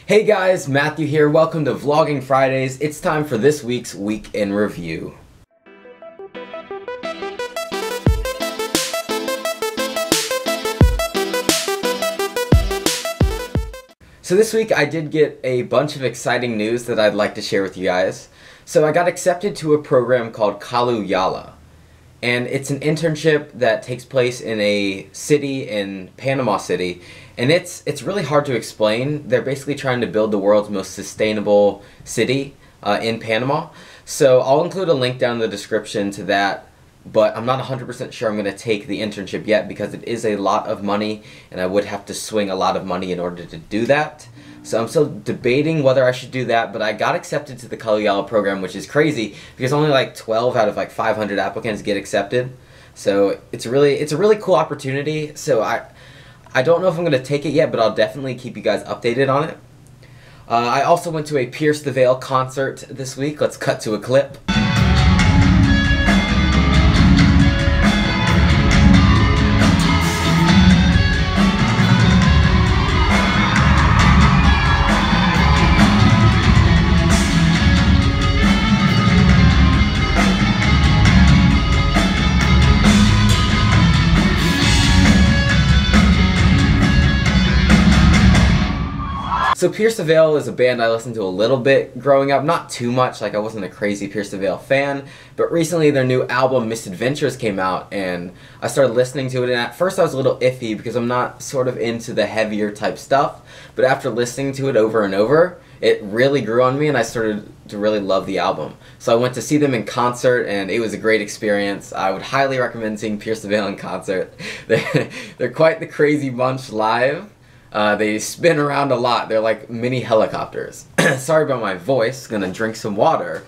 Hey guys, Matthew here. Welcome to Vlogging Fridays. It's time for this week's Week in Review. So this week I did get a bunch of exciting news that I'd like to share with you guys. So I got accepted to a program called Kalu Yala. And it's an internship that takes place in a city in Panama City. And it's really hard to explain. They're basically trying to build the world's most sustainable city in Panama. So I'll include a link down in the description to that. But I'm not 100% sure I'm going to take the internship yet because it is a lot of money. And I would have to swing a lot of money in order to do that. So I'm still debating whether I should do that, but I got accepted to the Kalu Yala program, which is crazy because only like 12 out of like 500 applicants get accepted. So it's a really cool opportunity. So I don't know if I'm going to take it yet, but I'll definitely keep you guys updated on it. I also went to a Pierce the Veil concert this week. Let's cut to a clip. So Pierce the Veil is a band I listened to a little bit growing up, not too much, like I wasn't a crazy Pierce the Veil fan, but recently their new album Misadventures came out and I started listening to it, and at first I was a little iffy because I'm not sort of into the heavier type stuff, but after listening to it over and over, it really grew on me and I started to really love the album. So I went to see them in concert and it was a great experience. I would highly recommend seeing Pierce the Veil in concert. They're quite the crazy bunch live. They spin around a lot. They're like mini helicopters. Sorry about my voice. Gonna drink some water.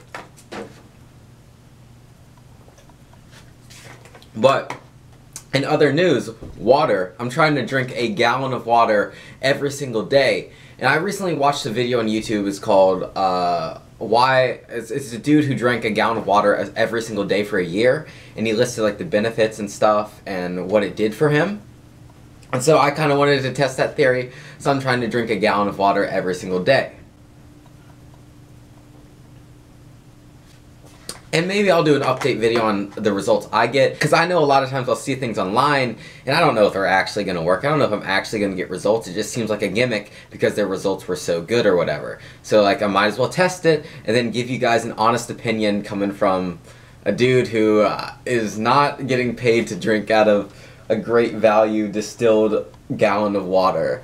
But in other news, water. I'm trying to drink a gallon of water every single day. And I recently watched a video on YouTube. It's called it's a dude who drank a gallon of water every single day for a year, and he listed like the benefits and stuff and what it did for him. And so I kind of wanted to test that theory, so I'm trying to drink a gallon of water every single day. And maybe I'll do an update video on the results I get, because I know a lot of times I'll see things online, and I don't know if they're actually going to work. I don't know if I'm actually going to get results. It just seems like a gimmick because their results were so good or whatever. So like I might as well test it, and then give you guys an honest opinion coming from a dude who is not getting paid to drink out of a great value distilled gallon of water.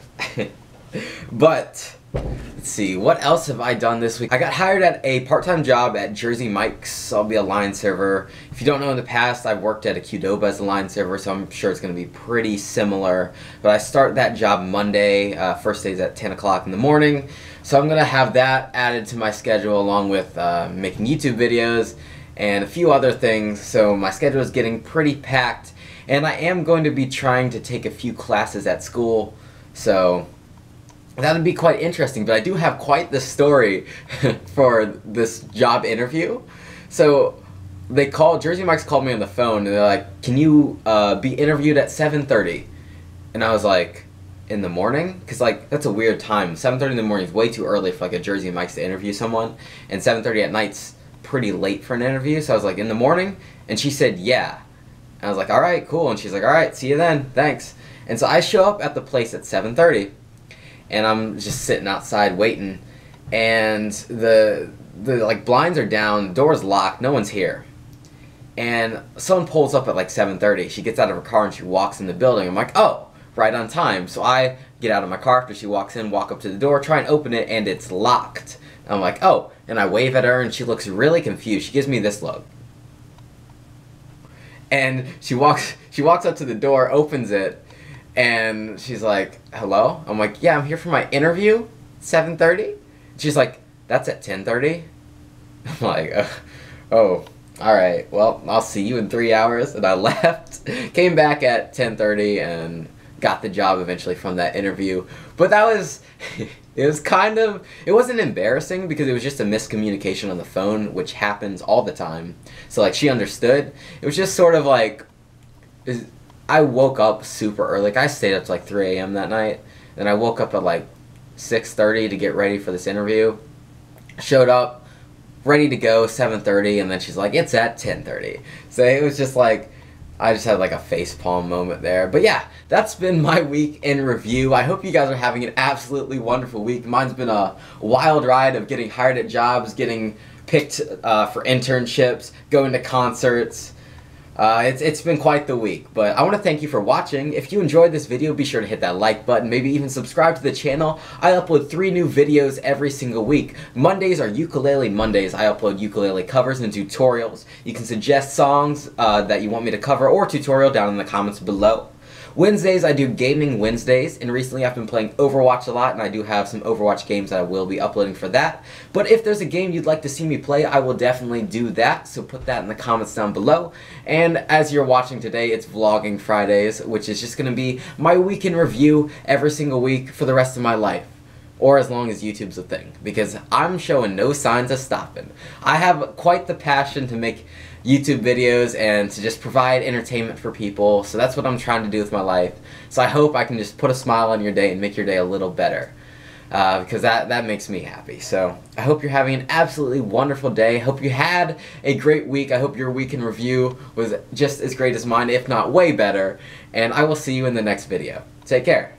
But let's see, what else have I done this week? I got hired at a part-time job at Jersey Mike's. I'll be a line server. If you don't know, in the past I've worked at a Qdoba as a line server, so I'm sure it's going to be pretty similar. But I start that job Monday. First day's at 10 o'clock in the morning. So I'm going to have that added to my schedule along with making YouTube videos and a few other things. So my schedule is getting pretty packed. And I am going to be trying to take a few classes at school, so that would be quite interesting. But I do have quite the story for this job interview. So Jersey Mike's called me on the phone, and they're like, can you be interviewed at 7:30? And I was like, in the morning? Because like, that's a weird time. 7:30 in the morning is way too early for like a Jersey Mike's to interview someone, and 7:30 at night's pretty late for an interview. So I was like, in the morning? And she said, yeah. I was like, alright, cool. And she's like, alright, see you then, thanks. And so I show up at the place at 7:30, and I'm just sitting outside waiting, and the like blinds are down, the door's locked, no one's here. And someone pulls up at like 7:30, she gets out of her car and she walks in the building. I'm like, oh, right on time. So I get out of my car after she walks in, walk up to the door, try and open it, and it's locked. And I'm like, oh, and I wave at her and she looks really confused. She gives me this look. And she walks up to the door, opens it, and she's like, hello? I'm like, yeah, I'm here for my interview, 7:30. She's like, that's at 10:30? I'm like, oh, alright, well, I'll see you in 3 hours. And I left, came back at 10:30, and got the job eventually from that interview. But that was, it was kind of, it wasn't embarrassing because it was just a miscommunication on the phone, which happens all the time. So like, she understood. It was just sort of like, I woke up super early. Like, I stayed up to like 3 a.m. that night, and I woke up at like 6:30 to get ready for this interview. Showed up, ready to go, 7:30, and then she's like, it's at 10:30. So it was just like, I just had like a facepalm moment there. But yeah, that's been my week in review. I hope you guys are having an absolutely wonderful week. Mine's been a wild ride of getting hired at jobs, getting picked for internships, going to concerts. It's been quite the week, but I want to thank you for watching. If you enjoyed this video, be sure to hit that like button, maybe even subscribe to the channel. I upload 3 new videos every single week. Mondays are Ukulele Mondays. I upload ukulele covers and tutorials. You can suggest songs that you want me to cover or tutorial down in the comments below. Wednesdays, I do Gaming Wednesdays, and recently I've been playing Overwatch a lot, and I do have some Overwatch games that I will be uploading for that. But if there's a game you'd like to see me play, I will definitely do that, so put that in the comments down below. And as you're watching today, it's Vlogging Fridays, which is just going to be my week in review every single week for the rest of my life. Or as long as YouTube's a thing, because I'm showing no signs of stopping. I have quite the passion to make YouTube videos and to just provide entertainment for people, so that's what I'm trying to do with my life. So I hope I can just put a smile on your day and make your day a little better, because that makes me happy. So I hope you're having an absolutely wonderful day. I hope you had a great week. I hope your week in review was just as great as mine, if not way better, and I will see you in the next video. Take care.